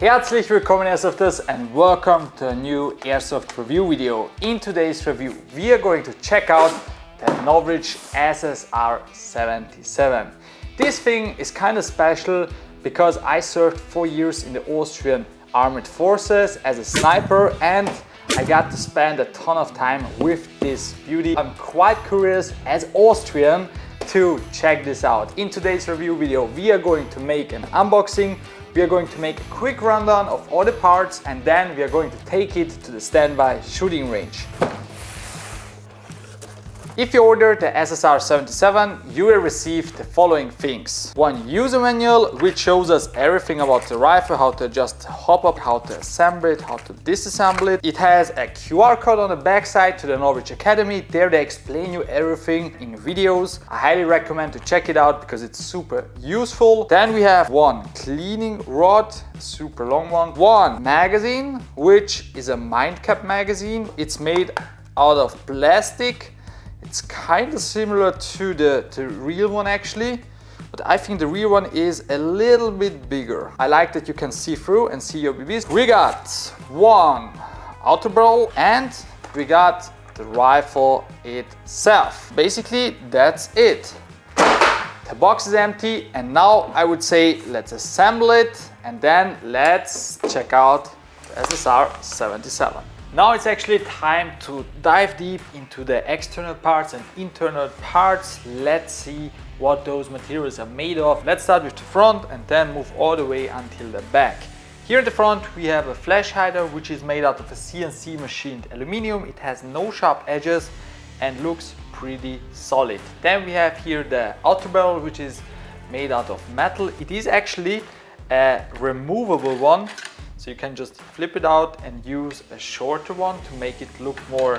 Herzlich willkommen Airsofters and welcome to a new Airsoft review video. In today's review we are going to check out the Novritsch SSR77. This thing is kind of special because I served 4 years in the Austrian Armed Forces as a sniper and I got to spend a ton of time with this beauty. I'm quite curious as Austrian to check this out. In today's review video we are going to make an unboxing. We are going to make a quick rundown of all the parts and then we are going to take it to the standby shooting range. If you order the SSR77, you will receive the following things. One user manual which shows us everything about the rifle, how to adjust the hop-up, how to assemble it, how to disassemble it. It has a QR code on the back side to the Novritsch Academy. There they explain you everything in videos. I highly recommend to check it out because it's super useful. Then we have one cleaning rod, super long one. One magazine, which is a mind cap magazine. It's made out of plastic. It's kind of similar to the real one actually, but I think the real one is a little bit bigger. I like that you can see through and see your BBs. We got one outer barrel and we got the rifle itself. Basically, that's it. The box is empty and now I would say let's assemble it and then let's check out the SSR77. Now it's actually time to dive deep into the external parts and internal parts. Let's see what those materials are made of. Let's start with the front and then move all the way until the back. Here in the front we have a flash hider which is made out of a CNC machined aluminum. It has no sharp edges and looks pretty solid. Then we have here the outer barrel which is made out of metal. It is actually a removable one. So you can just flip it out and use a shorter one to make it look more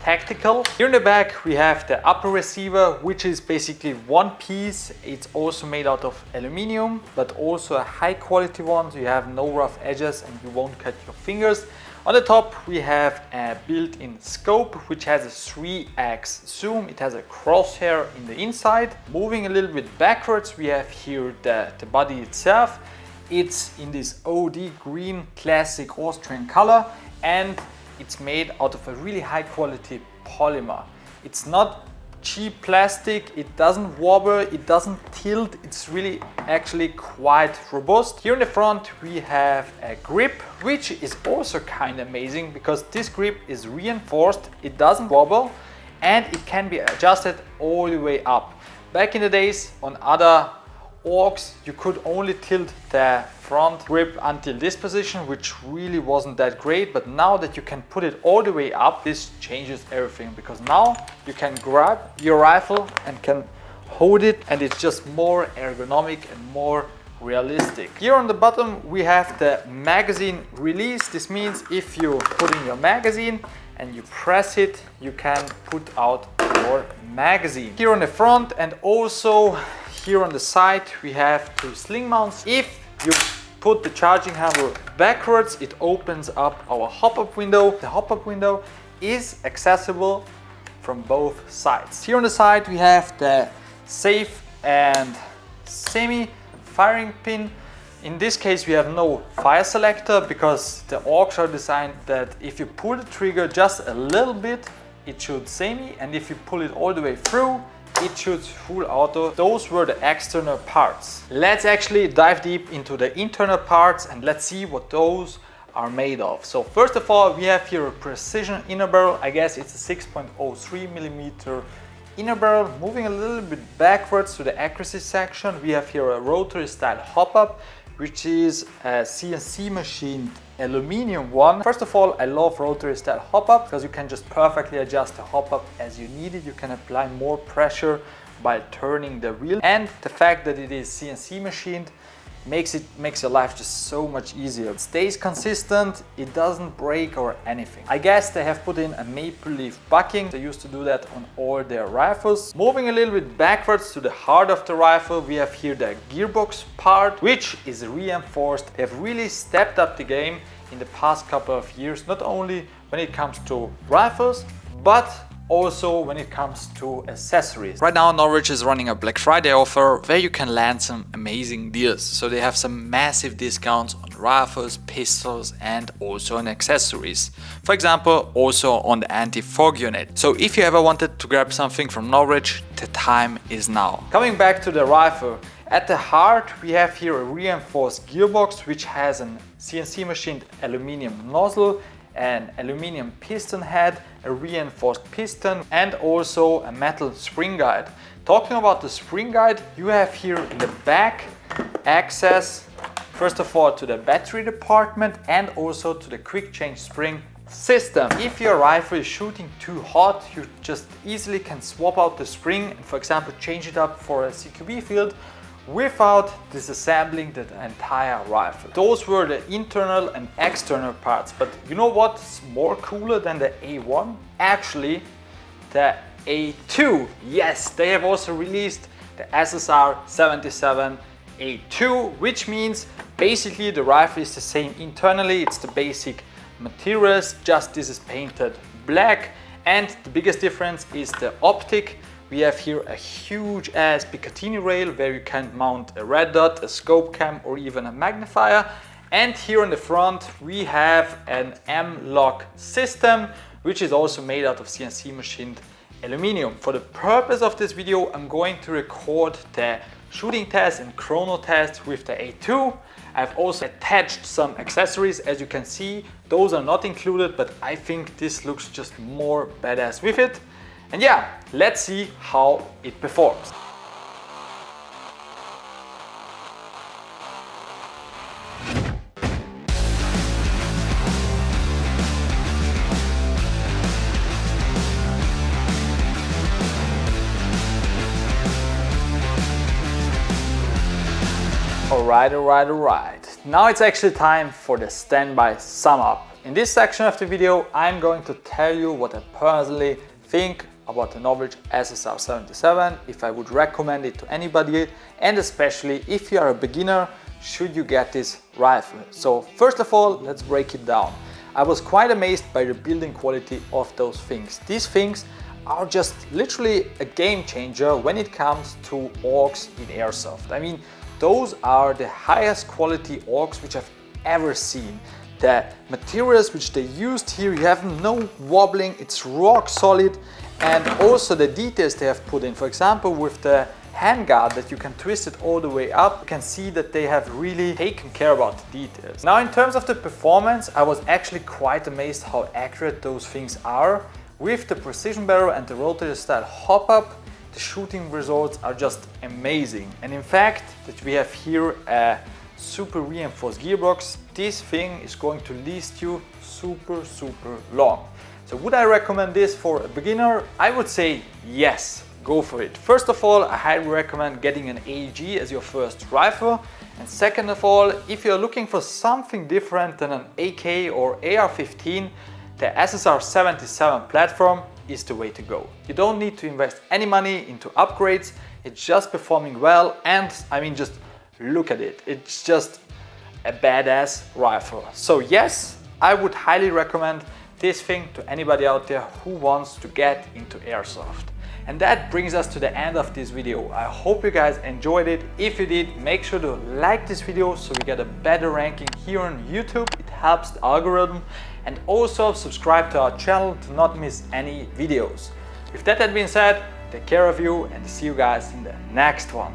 tactical. Here in the back we have the upper receiver which is basically one piece. It's also made out of aluminum but also a high quality one so you have no rough edges and you won't cut your fingers. On the top we have a built-in scope which has a 3x zoom. It has a crosshair in the inside. Moving a little bit backwards we have here the body itself. It's in this OD green classic Austrian color and it's made out of a really high quality polymer. It's not cheap plastic, it doesn't wobble, it doesn't tilt, it's really actually quite robust. Here in the front we have a grip which is also kind of amazing because this grip is reinforced, it doesn't wobble and it can be adjusted all the way up. Back in the days on other Orcs, you could only tilt the front grip until this position, which really wasn't that great, but now that you can put it all the way up, this changes everything because now you can grab your rifle and can hold it and it's just more ergonomic and more realistic. Here on the bottom we have the magazine release. This means if you put in your magazine and you press it, you can put out your magazine. Here on the front and also here on the side we have two sling mounts. If you put the charging handle backwards, it opens up our hop-up window. The hop-up window is accessible from both sides. Here on the side we have the safe and semi firing pin. In this case we have no fire selector because the Orcs are designed that if you pull the trigger just a little bit it shoots semi and if you pull it all the way through it shoots full auto. Those were the external parts. Let's actually dive deep into the internal parts and let's see what those are made of. So first of all we have here a precision inner barrel. I guess it's a 6.03mm inner barrel. Moving a little bit backwards to the accuracy section we have here a rotary style hop-up which is a CNC machined aluminum one. First of all, I love rotary style hop-up because you can just perfectly adjust the hop-up as you need it. You can apply more pressure by turning the wheel and the fact that it is CNC machined makes your life just so much easier. It stays consistent, it doesn't break or anything. I guess they have put in a maple leaf backing. They used to do that on all their rifles. Moving a little bit backwards to the heart of the rifle, we have here the gearbox part, which is reinforced. They have really stepped up the game in the past couple of years, not only when it comes to rifles, but also when it comes to accessories. Right now Novritsch is running a Black Friday offer where you can land some amazing deals. So they have some massive discounts on rifles, pistols and also on accessories. For example, also on the anti-fog unit. So if you ever wanted to grab something from Novritsch, the time is now. Coming back to the rifle, at the heart we have here a reinforced gearbox which has a CNC machined aluminum nozzle, an aluminum piston head, a reinforced piston and also a metal spring guide. Talking about the spring guide, you have here in the back access first of all to the battery department and also to the quick change spring system. If your rifle is shooting too hot, you just easily can swap out the spring and for example change it up for a CQB field without disassembling the entire rifle. Those were the internal and external parts, but you know what's more cooler than the A1? Actually, the A2. Yes, they have also released the SSR77 A2, which means basically the rifle is the same internally, it's the basic materials, just this is painted black, and the biggest difference is the optic. We have here a huge ass Picatinny rail where you can mount a red dot, a scope cam or even a magnifier. And here on the front we have an M-lock system which is also made out of CNC machined aluminum. For the purpose of this video I'm going to record the shooting test and chrono test with the A2. I've also attached some accessories, as you can see. Those are not included, but I think this looks just more badass with it. And yeah, let's see how it performs. Alright. Now it's actually time for the standby sum up. In this section of the video, I'm going to tell you what I personally think about the Novritsch SSR77, if I would recommend it to anybody, and especially if you are a beginner, should you get this rifle. So first of all, let's break it down. I was quite amazed by the building quality of those things. These things are just literally a game changer when it comes to AUGs in airsoft. I mean, those are the highest quality AUGs which I've ever seen. The materials which they used here, you have no wobbling, it's rock solid, and also the details they have put in. For example, with the handguard that you can twist it all the way up, you can see that they have really taken care about the details. Now in terms of the performance, I was actually quite amazed how accurate those things are. With the precision barrel and the rotator style hop-up, the shooting results are just amazing. And in fact, that we have here a super reinforced gearbox, this thing is going to last you super long. So would I recommend this for a beginner? I would say yes, go for it. First of all, I highly recommend getting an AEG as your first rifle. And second of all, if you're looking for something different than an AK or AR-15, the SSR77 platform is the way to go. You don't need to invest any money into upgrades, it's just performing well, and I mean, just look at it, it's just a badass rifle. So yes, I would highly recommend this thing to anybody out there who wants to get into airsoft. And that brings us to the end of this video. I hope you guys enjoyed it. If you did, make sure to like this video so we get a better ranking here on YouTube. It helps the algorithm. And also subscribe to our channel to not miss any videos. With that had been said, take care of you and see you guys in the next one.